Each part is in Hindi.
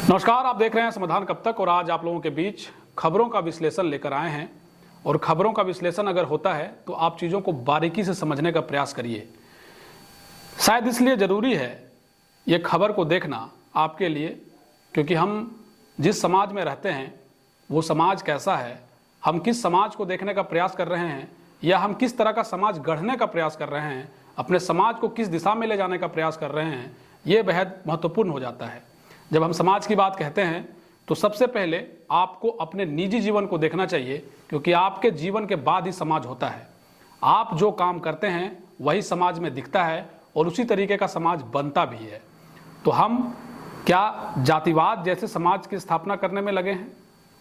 नमस्कार, आप देख रहे हैं समाधान कब तक। और आज आप लोगों के बीच खबरों का विश्लेषण लेकर आए हैं। और खबरों का विश्लेषण अगर होता है तो आप चीज़ों को बारीकी से समझने का प्रयास करिए। शायद इसलिए ज़रूरी है ये खबर को देखना आपके लिए, क्योंकि हम जिस समाज में रहते हैं वो समाज कैसा है, हम किस समाज को देखने का प्रयास कर रहे हैं, या हम किस तरह का समाज गढ़ने का प्रयास कर रहे हैं, अपने समाज को किस दिशा में ले जाने का प्रयास कर रहे हैं, ये बेहद महत्वपूर्ण हो जाता है। जब हम समाज की बात कहते हैं तो सबसे पहले आपको अपने निजी जीवन को देखना चाहिए, क्योंकि आपके जीवन के बाद ही समाज होता है। आप जो काम करते हैं वही समाज में दिखता है और उसी तरीके का समाज बनता भी है। तो हम क्या जातिवाद जैसे समाज की स्थापना करने में लगे हैं?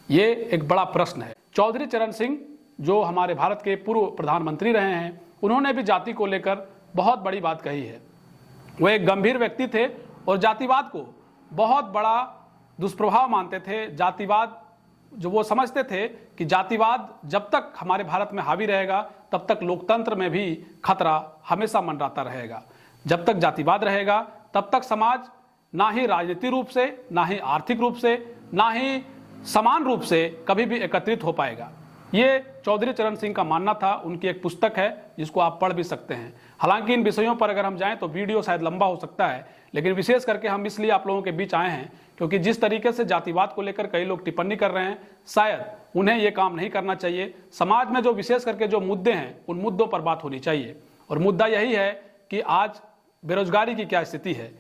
ये एक बड़ा प्रश्न है। चौधरी चरण सिंह जो हमारे भारत के पूर्व प्रधानमंत्री रहे हैं, उन्होंने भी जाति को लेकर बहुत बड़ी बात कही है। वो एक गंभीर व्यक्ति थे और जातिवाद को बहुत बड़ा दुष्प्रभाव मानते थे। जातिवाद जो वो समझते थे कि जातिवाद जब तक हमारे भारत में हावी रहेगा तब तक लोकतंत्र में भी खतरा हमेशा मंडराता रहेगा। जब तक जातिवाद रहेगा तब तक समाज ना ही राजनीतिक रूप से, ना ही आर्थिक रूप से, ना ही समान रूप से कभी भी एकत्रित हो पाएगा। ये चौधरी चरण सिंह का मानना था। उनकी एक पुस्तक है जिसको आप पढ़ भी सकते हैं। हालांकि इन विषयों पर अगर हम जाएं तो वीडियो शायद लंबा हो सकता है, लेकिन विशेष करके हम इसलिए आप लोगों के बीच आए हैं क्योंकि जिस तरीके से जातिवाद को लेकर कई लोग टिप्पणी कर रहे हैं, शायद उन्हें ये काम नहीं करना चाहिए। समाज में जो विशेष करके जो मुद्दे हैं उन मुद्दों पर बात होनी चाहिए। और मुद्दा यही है कि आज बेरोजगारी की क्या स्थिति है,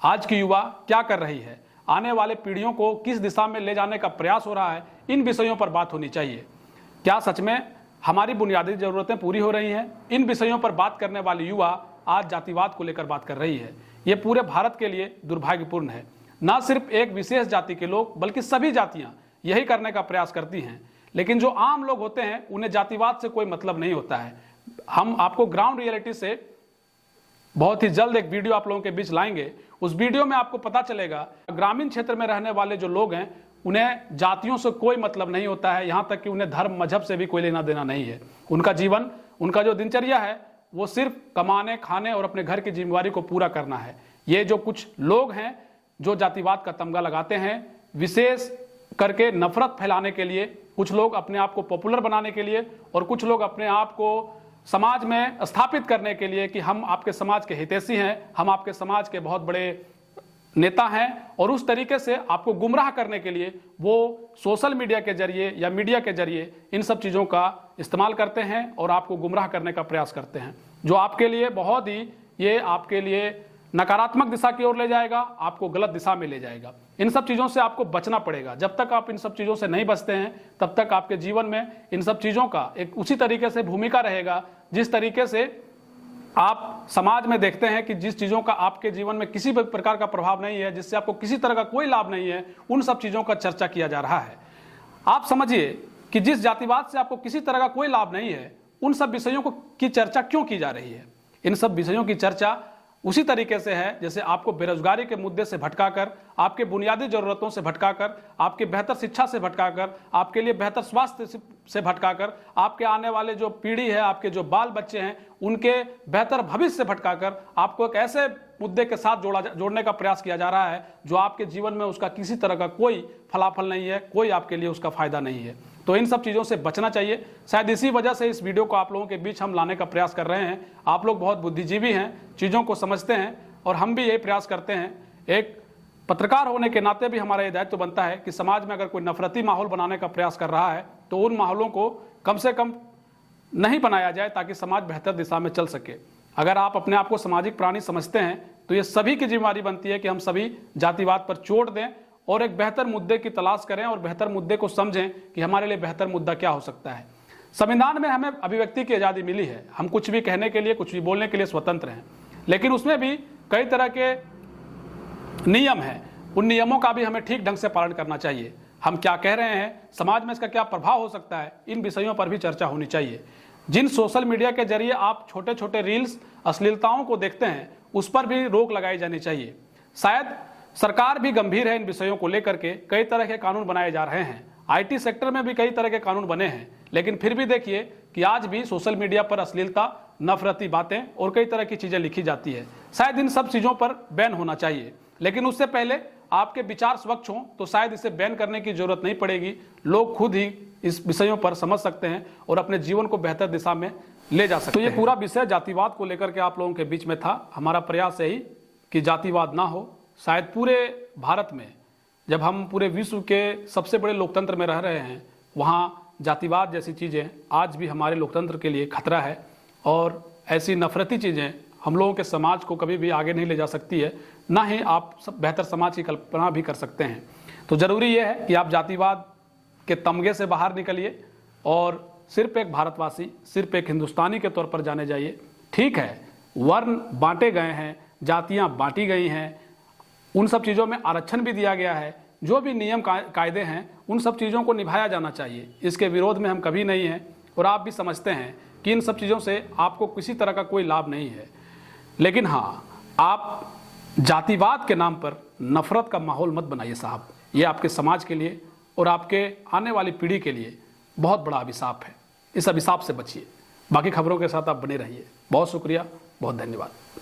आज की युवा क्या कर रही है, आने वाले पीढ़ियों को किस दिशा में ले जाने का प्रयास हो रहा है, इन विषयों पर बात होनी चाहिए। क्या सच में हमारी बुनियादी जरूरतें पूरी हो रही हैं? इन विषयों पर बात करने वाली युवा आज जातिवाद को लेकर बात कर रही है। ये पूरे भारत के लिए दुर्भाग्यपूर्ण है। ना सिर्फ एक विशेष जाति के लोग बल्कि सभी जातियां यही करने का प्रयास करती हैं। लेकिन जो आम लोग होते हैं उन्हें जातिवाद से कोई मतलब नहीं होता है। हम आपको ग्राउंड रियलिटी से बहुत ही जल्द एक वीडियो आप लोगों के बीच लाएंगे। उस वीडियो में आपको पता चलेगा ग्रामीण क्षेत्र में रहने वाले जो लोग हैं उन्हें जातियों से कोई मतलब नहीं होता है। यहाँ तक कि उन्हें धर्म मजहब से भी कोई लेना देना नहीं है। उनका जीवन, उनका जो दिनचर्या है वो सिर्फ कमाने, खाने और अपने घर की जिम्मेवारी को पूरा करना है। ये जो कुछ लोग हैं जो जातिवाद का तमगा लगाते हैं, विशेष करके नफरत फैलाने के लिए, कुछ लोग अपने आप को पॉपुलर बनाने के लिए और कुछ लोग अपने आप को समाज में स्थापित करने के लिए कि हम आपके समाज के हितैषी हैं, हम आपके समाज के बहुत बड़े नेता हैं, और उस तरीके से आपको गुमराह करने के लिए वो सोशल मीडिया के जरिए या मीडिया के जरिए इन सब चीज़ों का इस्तेमाल करते हैं और आपको गुमराह करने का प्रयास करते हैं, जो आपके लिए बहुत ही, ये आपके लिए नकारात्मक दिशा की ओर ले जाएगा, आपको गलत दिशा में ले जाएगा। इन सब चीज़ों से आपको बचना पड़ेगा। जब तक आप इन सब चीज़ों से नहीं बचते हैं तब तक आपके जीवन में इन सब चीज़ों का एक उसी तरीके से भूमिका रहेगा जिस तरीके से आप समाज में देखते हैं कि जिस चीज़ों का आपके जीवन में किसी भी प्रकार का प्रभाव नहीं है, जिससे आपको किसी तरह का कोई लाभ नहीं है, उन सब चीज़ों का चर्चा किया जा रहा है। आप समझिए कि जिस जातिवाद से आपको किसी तरह का कोई लाभ नहीं है, उन सब विषयों की चर्चा क्यों की जा रही है? इन सब विषयों की चर्चा उसी तरीके से है जैसे आपको बेरोजगारी के मुद्दे से भटकाकर, आपके बुनियादी जरूरतों से भटकाकर, आपके बेहतर शिक्षा से भटकाकर, आपके लिए बेहतर स्वास्थ्य से भटकाकर, आपके आने वाले जो पीढ़ी है, आपके जो बाल बच्चे हैं, उनके बेहतर भविष्य से भटकाकर आपको एक ऐसे मुद्दे के साथ जोड़ने का प्रयास किया जा रहा है जो आपके जीवन में उसका किसी तरह का कोई फलाफल नहीं है, कोई आपके लिए उसका फायदा नहीं है। तो इन सब चीज़ों से बचना चाहिए। शायद इसी वजह से इस वीडियो को आप लोगों के बीच हम लाने का प्रयास कर रहे हैं। आप लोग बहुत बुद्धिजीवी हैं, चीज़ों को समझते हैं, और हम भी यही प्रयास करते हैं। एक पत्रकार होने के नाते भी हमारा ये दायित्व बनता है कि समाज में अगर कोई नफरती माहौल बनाने का प्रयास कर रहा है तो उन माहौलों को कम से कम नहीं बनाया जाए, ताकि समाज बेहतर दिशा में चल सके। अगर आप अपने आप को सामाजिक प्राणी समझते हैं तो ये सभी की जिम्मेदारी बनती है कि हम सभी जातिवाद पर चोट दें और एक बेहतर मुद्दे की तलाश करें और बेहतर मुद्दे को समझें कि हमारे लिए बेहतर मुद्दा क्या हो सकता है। संविधान में हमें अभिव्यक्ति की आज़ादी मिली है, हम कुछ भी कहने के लिए, कुछ भी बोलने के लिए स्वतंत्र हैं, लेकिन उसमें भी कई तरह के नियम हैं। उन नियमों का भी हमें ठीक ढंग से पालन करना चाहिए। हम क्या कह रहे हैं, समाज में इसका क्या प्रभाव हो सकता है, इन विषयों पर भी चर्चा होनी चाहिए। जिन सोशल मीडिया के जरिए आप छोटे छोटे रील्स, अश्लीलताओं को देखते हैं, उस पर भी रोक लगाई जानी चाहिए। शायद सरकार भी गंभीर है इन विषयों को लेकर के, कई तरह के कानून बनाए जा रहे हैं। आईटी सेक्टर में भी कई तरह के कानून बने हैं, लेकिन फिर भी देखिए कि आज भी सोशल मीडिया पर अश्लीलता, नफरती बातें और कई तरह की चीज़ें लिखी जाती है। शायद इन सब चीज़ों पर बैन होना चाहिए, लेकिन उससे पहले आपके विचार स्वच्छ हों तो शायद इसे बैन करने की जरूरत नहीं पड़ेगी। लोग खुद ही इस विषयों पर समझ सकते हैं और अपने जीवन को बेहतर दिशा में ले जा सकते हैं। तो ये पूरा विषय जातिवाद को लेकर के आप लोगों के बीच में था। हमारा प्रयास यही कि जातिवाद ना हो। शायद पूरे भारत में, जब हम पूरे विश्व के सबसे बड़े लोकतंत्र में रह रहे हैं, वहाँ जातिवाद जैसी चीज़ें आज भी हमारे लोकतंत्र के लिए खतरा है। और ऐसी नफरती चीज़ें हम लोगों के समाज को कभी भी आगे नहीं ले जा सकती है, ना ही आप बेहतर समाज की कल्पना भी कर सकते हैं। तो ज़रूरी यह है कि आप जातिवाद के तमगे से बाहर निकलिए और सिर्फ एक भारतवासी, सिर्फ एक हिंदुस्तानी के तौर पर जाने जाइए। ठीक है, वर्ण बांटे गए हैं, जातियाँ बांटी गई हैं, उन सब चीज़ों में आरक्षण भी दिया गया है। जो भी नियम कायदे हैं उन सब चीज़ों को निभाया जाना चाहिए। इसके विरोध में हम कभी नहीं हैं और आप भी समझते हैं कि इन सब चीज़ों से आपको किसी तरह का कोई लाभ नहीं है। लेकिन हाँ, आप जातिवाद के नाम पर नफरत का माहौल मत बनाइए साहब। ये आपके समाज के लिए और आपके आने वाली पीढ़ी के लिए बहुत बड़ा अभिशाप है। इस अभिशाप से बचिए। बाकी खबरों के साथ आप बने रहिए। बहुत शुक्रिया, बहुत धन्यवाद।